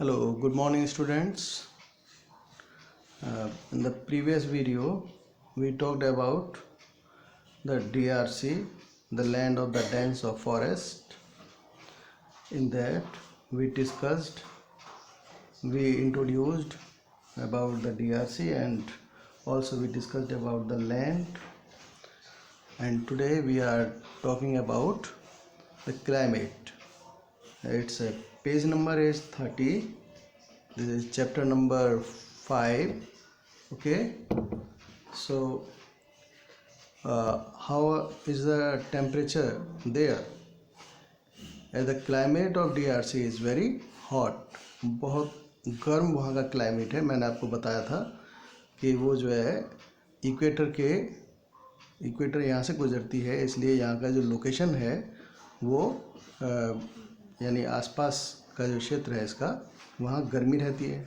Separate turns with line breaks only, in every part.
Hello, good morning students. In the previous video, we talked about the DRC, the land of the dense of forest. In that, we introduced about the DRC and also we discussed about the land. And today we are talking about the climate. Its page number is 30. This is chapter number 5. Okay, so how is the temperature there? The climate of DRC is very hot. बहुत गर्म वहाँ का climate है. मैंने आपको बताया था कि वो जो है इक्वेटर यहाँ से गुजरती है, इसलिए यहाँ का जो लोकेशन है वो यानी आसपास का जो क्षेत्र है इसका वहाँ गर्मी रहती है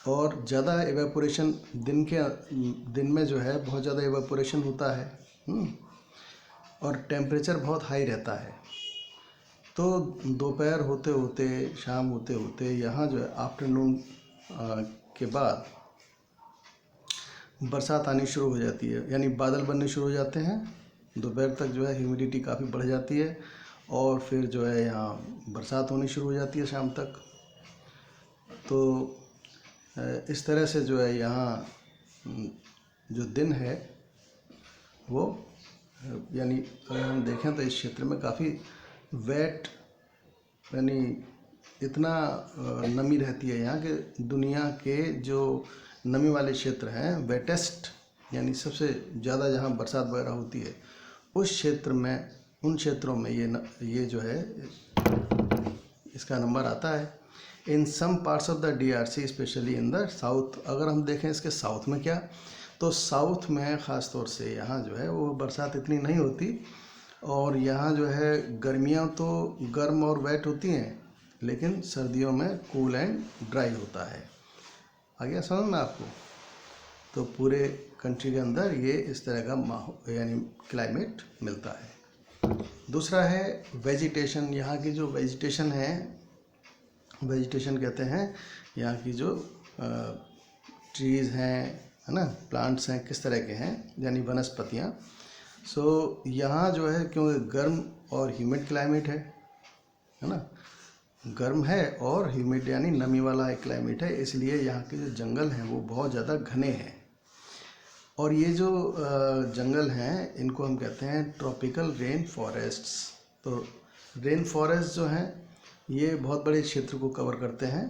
और ज़्यादा एवेपोरेशन दिन में जो है बहुत ज़्यादा एवेपोरेशन होता है और टेम्परेचर बहुत हाई रहता है. तो दोपहर होते होते शाम होते होते यहाँ जो है आफ्टरनून के बाद बरसात आनी शुरू हो जाती है, यानी बादल बनने शुरू हो जाते हैं. दोपहर तक जो है ह्यूमिडिटी काफ़ी बढ़ जाती है और फिर जो है यहाँ बरसात होनी शुरू हो जाती है शाम तक. तो इस तरह से जो है यहाँ जो दिन है वो यानी अगर हम देखें तो इस क्षेत्र में काफ़ी वेट यानी इतना नमी रहती है यहाँ कि दुनिया के जो नमी वाले क्षेत्र हैं वेटेस्ट यानी सबसे ज़्यादा जहाँ बरसात वगैरह होती है उन क्षेत्रों में ये जो है इसका नंबर आता है. In some parts of the DRC specially in the south. अगर हम देखें इसके साउथ में क्या, तो साउथ में ख़ास तौर से यहाँ जो है वो बरसात इतनी नहीं होती और यहाँ जो है गर्मियाँ तो गर्म और वेट होती हैं लेकिन सर्दियों में कूल एंड ड्राई होता है. आ गया समझ में आपको? तो पूरे कंट्री के अंदर ये इस तरह का माहौल यानी क्लाइमेट मिलता है. दूसरा है वेजिटेशन. यहाँ की जो वेजिटेशन है, वेजिटेशन कहते हैं यहाँ की जो ट्रीज़ हैं, है ना, प्लांट्स हैं, किस तरह के हैं यानी वनस्पतियाँ. सो यहाँ जो है क्योंकि गर्म और ह्यूमिड क्लाइमेट है ना, गर्म है और ह्यूमिड यानी नमी वाला एक क्लाइमेट है, इसलिए यहाँ के जो जंगल हैं वो बहुत ज़्यादा घने हैं. और ये जो जंगल हैं इनको हम कहते हैं ट्रॉपिकल रेन फॉरेस्ट्स. तो रेन फॉरेस्ट जो हैं ये बहुत बड़े क्षेत्र को कवर करते हैं.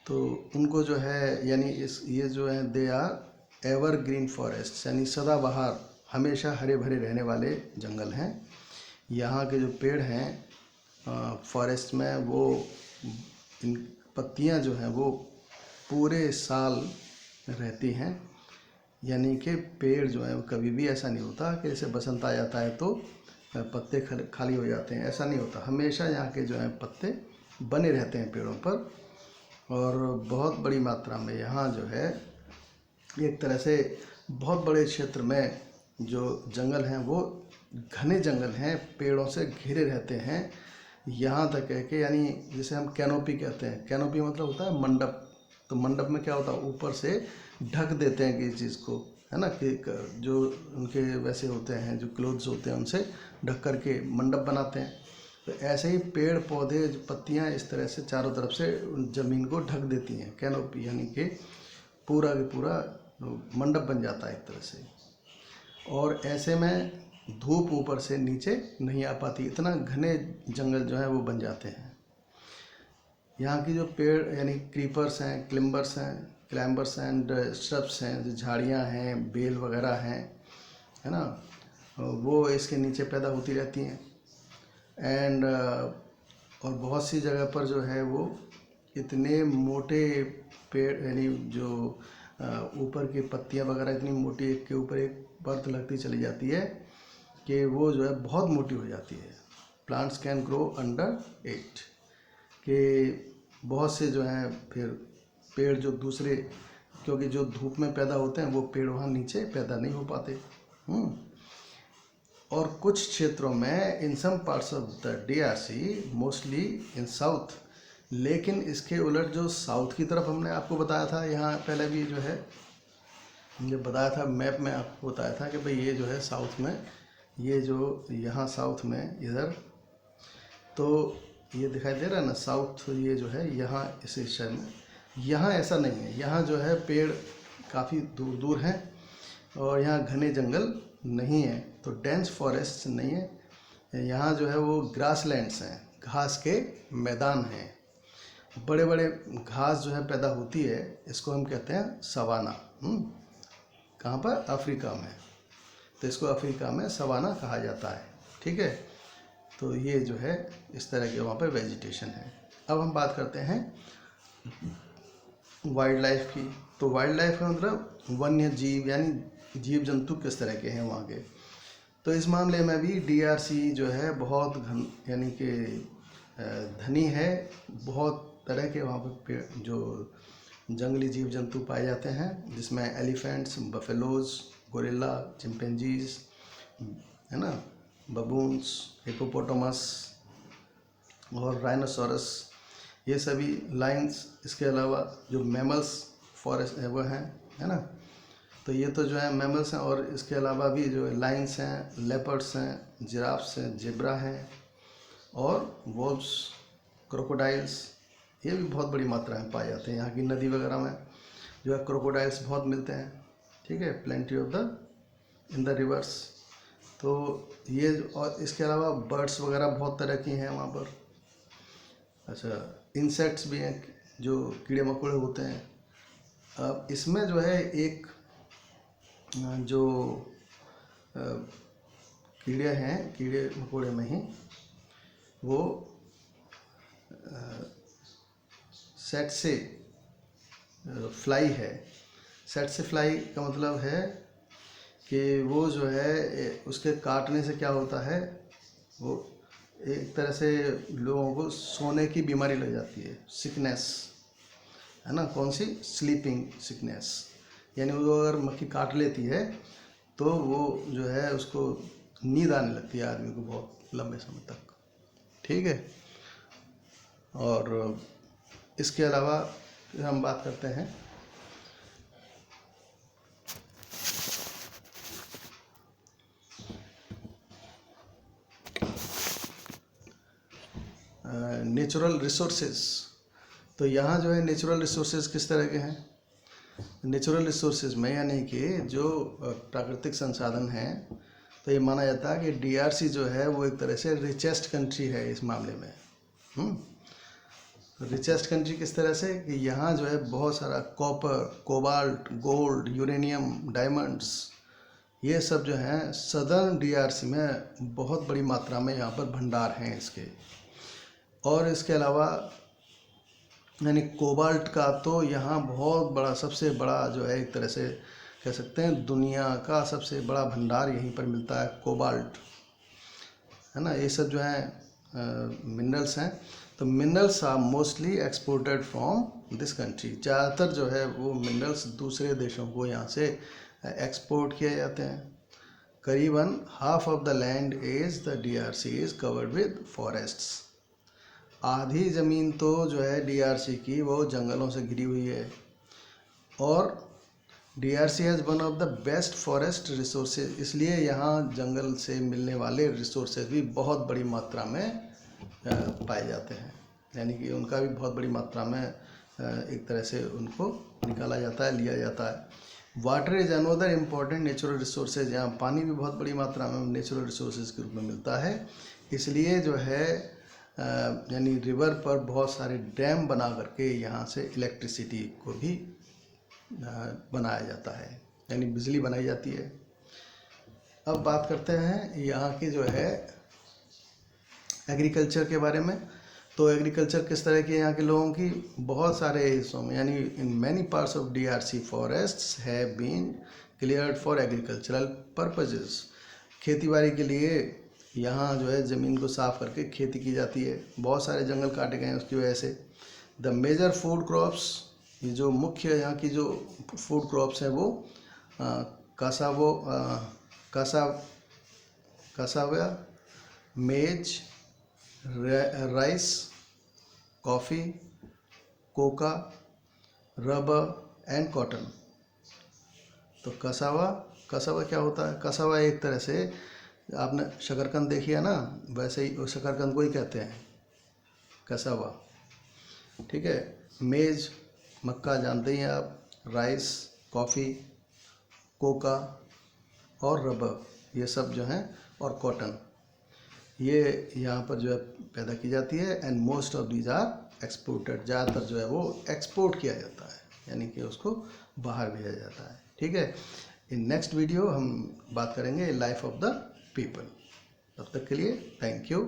तो उनको जो है यानी ये जो है दे आर एवरग्रीन फॉरेस्ट यानी सदाबहार हमेशा हरे भरे रहने वाले जंगल हैं. यहाँ के जो पेड़ हैं फॉरेस्ट में वो इन पत्तियाँ जो हैं वो पूरे साल रहती हैं, यानी कि पेड़ जो है कभी भी ऐसा नहीं होता कि जैसे बसंत आ जाता है तो पत्ते खाली हो जाते हैं, ऐसा नहीं होता. हमेशा यहाँ के जो है पत्ते बने रहते हैं पेड़ों पर और बहुत बड़ी मात्रा में यहाँ जो है एक तरह से बहुत बड़े क्षेत्र में जो जंगल हैं वो घने जंगल हैं, पेड़ों से घिरे रहते हैं. यहाँ तक है कि यानी जिसे हम कैनोपी कहते हैं, कैनोपी मतलब होता है मंडप. तो मंडप में क्या होता है, ऊपर से ढक देते हैं किसी चीज़ को, है ना, कि जो उनके वैसे होते हैं जो क्लोथ्स होते हैं उनसे ढक कर के मंडप बनाते हैं. तो ऐसे ही पेड़ पौधे पत्तियाँ इस तरह से चारों तरफ से ज़मीन को ढक देती हैं. कैनोपी यानी कि पूरा के पूरा मंडप बन जाता है एक तरह से. और ऐसे में धूप ऊपर से नीचे नहीं आ पाती, इतना घने जंगल जो है वो बन जाते हैं. यहाँ की जो पेड़ यानी क्रीपर्स हैं, क्लाइंबर्स एंड श्रब्स हैं, जो झाड़ियाँ हैं, बेल वगैरह हैं, है ना, वो इसके नीचे पैदा होती रहती हैं. एंड और बहुत सी जगह पर जो है वो इतने मोटे पेड़ यानी जो ऊपर की पत्तियाँ वगैरह इतनी मोटी एक के ऊपर एक परत लगती चली जाती है कि वो जो है बहुत मोटी हो जाती है. Plants can grow under it, कि बहुत से जो हैं फिर पेड़ जो दूसरे, क्योंकि जो धूप में पैदा होते हैं वो पेड़ वहाँ नीचे पैदा नहीं हो पाते. और कुछ क्षेत्रों में in some parts of the DRC mostly in south लेकिन इसके उलट जो साउथ की तरफ हमने आपको बताया था, यहाँ पहले भी जो है जब बताया था मैप में आपको बताया था कि भाई ये जो है साउथ में, ये जो यहाँ साउथ में इधर तो ये दिखाई दे रहा है ना साउथ, ये जो है यहाँ इस हिस्से में, यहाँ ऐसा नहीं है। यहाँ जो है पेड़ काफ़ी दूर दूर हैं और यहाँ घने जंगल नहीं है, तो डेंस फॉरेस्ट नहीं है। यहाँ जो है वो ग्रासलैंड्स हैं, घास के मैदान हैं, बड़े बड़े घास जो है पैदा होती है, इसको हम कहते हैं सवाना। कहाँ पर? अफ्रीका में। तो इसको अफ्रीका में सवाना कहा जाता है, ठीक है। तो ये जो है इस तरह के वहाँ पर वेजिटेशन है। अब हम बात करते हैं वाइल्ड लाइफ की। तो वाइल्ड लाइफ का मतलब वन्य जीव, यानी जीव जंतु किस तरह के हैं वहाँ के। तो इस मामले में भी डीआरसी जो है बहुत यानी कि धनी है। बहुत तरह के वहाँ पर जो जंगली जीव जंतु पाए जाते हैं, जिसमें एलिफेंट्स, बफेलोज, गोरिल्ला, चिंपैंजीज, है ना, बबून्स, हिप्पोपोटामस और राइनोसोरस, ये सभी लाइन्स। इसके अलावा जो मैमल्स फॉरेस्ट है वो हैं, है ना। तो ये तो जो है मैमल्स हैं, और इसके अलावा भी जो लाइन्स हैं, लेपर्ड्स हैं, जिराफ्स हैं, जेब्रा हैं और वोल्व्स, क्रोकोडाइल्स, ये भी बहुत बड़ी मात्रा में पाए जाते हैं। यहाँ की नदी वगैरह में जो है क्रोकोडाइल्स बहुत मिलते हैं, ठीक है, plenty of the in the reverse. तो ये, और इसके अलावा बर्ड्स वगैरह बहुत तरह की हैं वहाँ पर। अच्छा, इंसेक्ट्स भी हैं, जो कीड़े मकोड़े होते हैं। अब इसमें जो है एक जो कीड़े हैं, कीड़े मकोड़े में ही वो सेट से फ्लाई है। सेट से फ्लाई का मतलब है कि वो जो है उसके काटने से क्या होता है, वो एक तरह से लोगों को सोने की बीमारी लग जाती है, सिकनेस, है ना। कौन सी? Sleeping sickness. यानी वो अगर मक्खी काट लेती है तो वो जो है उसको नींद आने लगती है आदमी को बहुत लंबे समय तक, ठीक है। और इसके अलावा फिर हम बात करते हैं नेचुरल रिसोर्सेज। तो यहाँ जो है नेचुरल रिसोर्सेज किस तरह के हैं? नेचुरल रिसोर्सेज में यानी कि जो प्राकृतिक संसाधन हैं, तो ये माना जाता है कि डीआरसी जो है वो एक तरह से रिचेस्ट कंट्री है इस मामले में। रिचेस्ट कंट्री किस तरह से कि यहाँ जो है बहुत सारा copper, cobalt, gold, uranium, diamonds, ये सब जो हैं सदर्न डीआरसी में बहुत बड़ी मात्रा में यहाँ पर भंडार हैं इसके। और इसके अलावा यानी कोबाल्ट का तो यहाँ बहुत बड़ा, सबसे बड़ा जो है एक तरह से कह सकते हैं दुनिया का सबसे बड़ा भंडार यहीं पर मिलता है, कोबाल्ट, है ना। ये सब जो है मिनरल्स हैं। तो minerals are mostly exported from this country. ज़्यादातर जो है वो मिनरल्स दूसरे देशों को यहाँ से एक्सपोर्ट किए जाते हैं। करीबन half of the land is the DRC is covered with forests. आधी ज़मीन तो जो है डीआरसी की वो जंगलों से घिरी हुई है। और DRC has one of the best forest resources, इसलिए यहाँ जंगल से मिलने वाले रिसोर्सेज भी बहुत बड़ी मात्रा में पाए जाते हैं। यानी कि उनका भी बहुत बड़ी मात्रा में एक तरह से उनको निकाला जाता है, लिया जाता है। Water is another important natural resources. यहाँ पानी भी बहुत बड़ी मात्रा में नेचुरल रिसोर्सेज के रूप में मिलता है। इसलिए जो है यानी रिवर पर बहुत सारे डैम बना करके यहाँ से इलेक्ट्रिसिटी को भी बनाया जाता है, यानी बिजली बनाई जाती है। अब बात करते हैं यहाँ की जो है एग्रीकल्चर के बारे में। तो एग्रीकल्चर किस तरह की यहाँ के लोगों की, बहुत सारे हिस्सों में, यानी in many parts of DRC forests have been cleared for agricultural purposes. खेतीबाड़ी के लिए यहाँ जो है ज़मीन को साफ़ करके खेती की जाती है। बहुत सारे जंगल काटे गए हैं उसकी वजह से। द मेजर फूड क्रॉप्स, ये जो मुख्य यहाँ की जो फूड क्रॉप्स हैं वो कासावा, मेज, rice, coffee, Coca, rubber and cotton. तो कसावा, कसावा क्या होता है? कसावा एक तरह से, आपने शकरकंद देखी है ना, वैसे ही उस शकरकंद को ही कहते हैं कसावा। ठीक है। मेज़, मक्का जानते ही हैं आप, राइस, कॉफ़ी, कोका और रबर, ये सब जो हैं, और कॉटन, ये यहाँ पर जो है पैदा की जाती है। And most of these are exported, ज़्यादातर जो है वो एक्सपोर्ट किया जाता है, यानी कि उसको बाहर भेजा जाता है। ठीक है। इन नेक्स्ट वीडियो हम बात करेंगे लाइफ ऑफ द पीपल। तब तक के लिए थैंक यू।